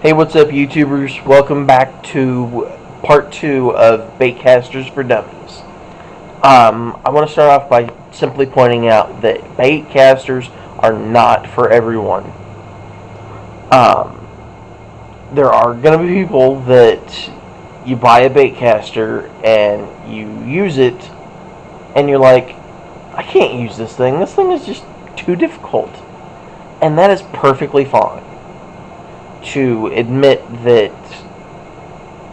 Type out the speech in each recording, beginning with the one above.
Hey, what's up, YouTubers? Welcome back to part 2 of Baitcasters for Dummies. I want to start off by simply pointing out that Baitcasters are not for everyone. There are going to be people that you buy a Baitcaster and you use it and you're like, I can't use this thing. This thing is just too difficult. And that is perfectly fine. To admit that,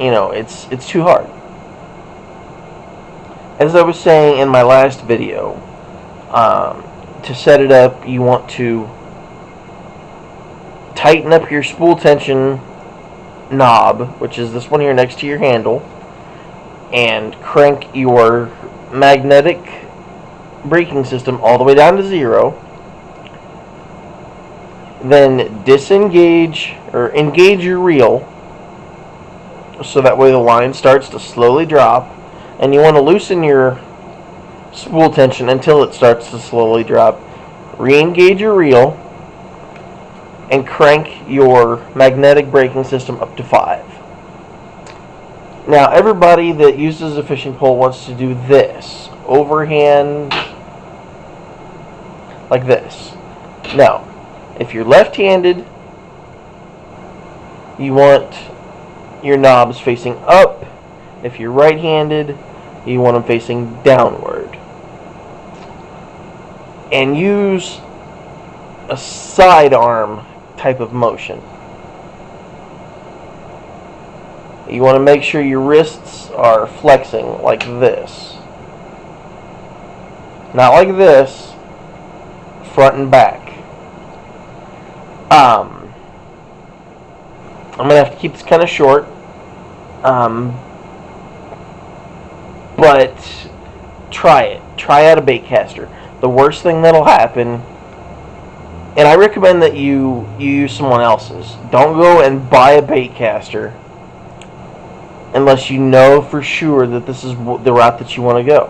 it's too hard. As I was saying in my last video, to set it up, you want to tighten up your spool tension knob, which is this one here next to your handle, and crank your magnetic braking system all the way down to 0. Then disengage or engage your reel, so that way the line starts to slowly drop, and you want to loosen your spool tension until it starts to slowly drop. Re-engage your reel and crank your magnetic braking system up to 5. Now, everybody that uses a fishing pole wants to do this overhand, like this. Now, if you're left-handed, you want your knobs facing up. If you're right-handed, you want them facing downward. And use a sidearm type of motion. You want to make sure your wrists are flexing like this. Not like this, front and back. I'm going to have to keep this kind of short, but try it. Try out a Baitcaster. The worst thing that'll happen, and I recommend that you use someone else's. Don't go and buy a Baitcaster unless you know for sure that this is the route that you want to go.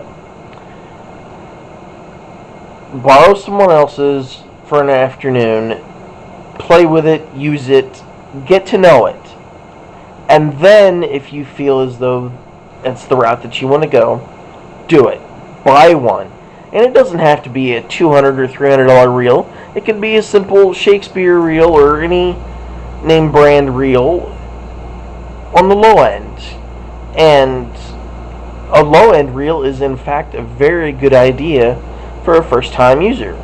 Borrow someone else's for an afternoon. Play with it, use it, get to know it. And then, if you feel as though it's the route that you want to go, do it. Buy one. And it doesn't have to be a $200 or $300 reel. It can be a simple Shakespeare reel or any name brand reel on the low end. And a low end reel is, in fact, a very good idea for a first time user.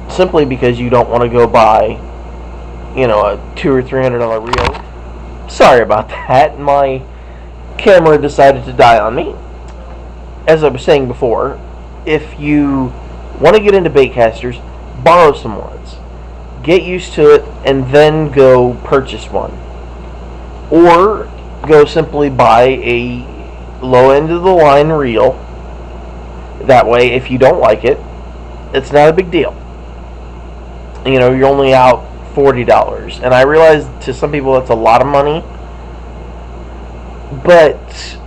Simply because you don't want to go buy, a $200 or $300 reel. Sorry about that. My camera decided to die on me. As I was saying before, if you want to get into Baitcasters, borrow someone's. Get used to it, and then go purchase one. Or go simply buy a low end of the line reel. That way, if you don't like it, it's not a big deal. You're only out $40. And I realize to some people that's a lot of money. But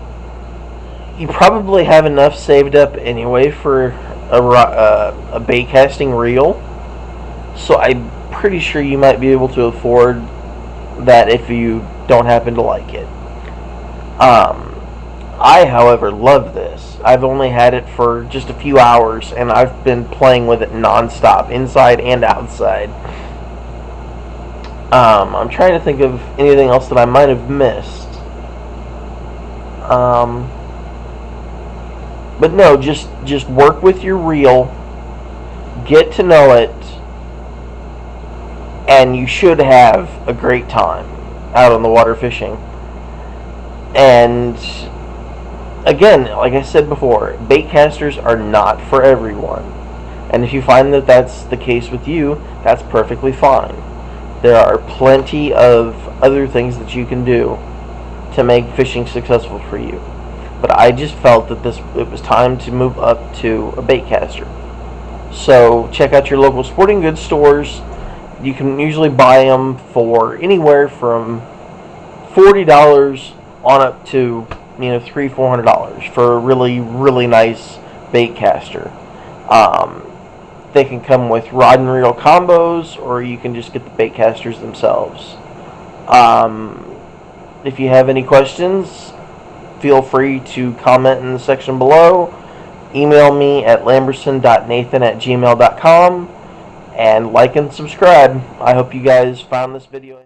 you probably have enough saved up anyway for a bait casting reel. So I'm pretty sure you might be able to afford that if you don't happen to like it. I, however, love this. I've only had it for just a few hours, and I've been playing with it non-stop, inside and outside. I'm trying to think of anything else that I might have missed. But no, just work with your reel, get to know it, and you should have a great time out on the water fishing. And again, like I said before, Baitcasters are not for everyone. And if you find that that's the case with you, that's perfectly fine. There are plenty of other things that you can do to make fishing successful for you. But I just felt that it was time to move up to a Baitcaster. So check out your local sporting goods stores. You can usually buy them for anywhere from $40 on up to $300-400 for a really, really nice Baitcaster. They can come with rod and reel combos, or you can just get the Baitcasters themselves. If you have any questions, feel free to comment in the section below. Email me at lamberson.nathan@gmail.com, and like and subscribe. I hope you guys found this video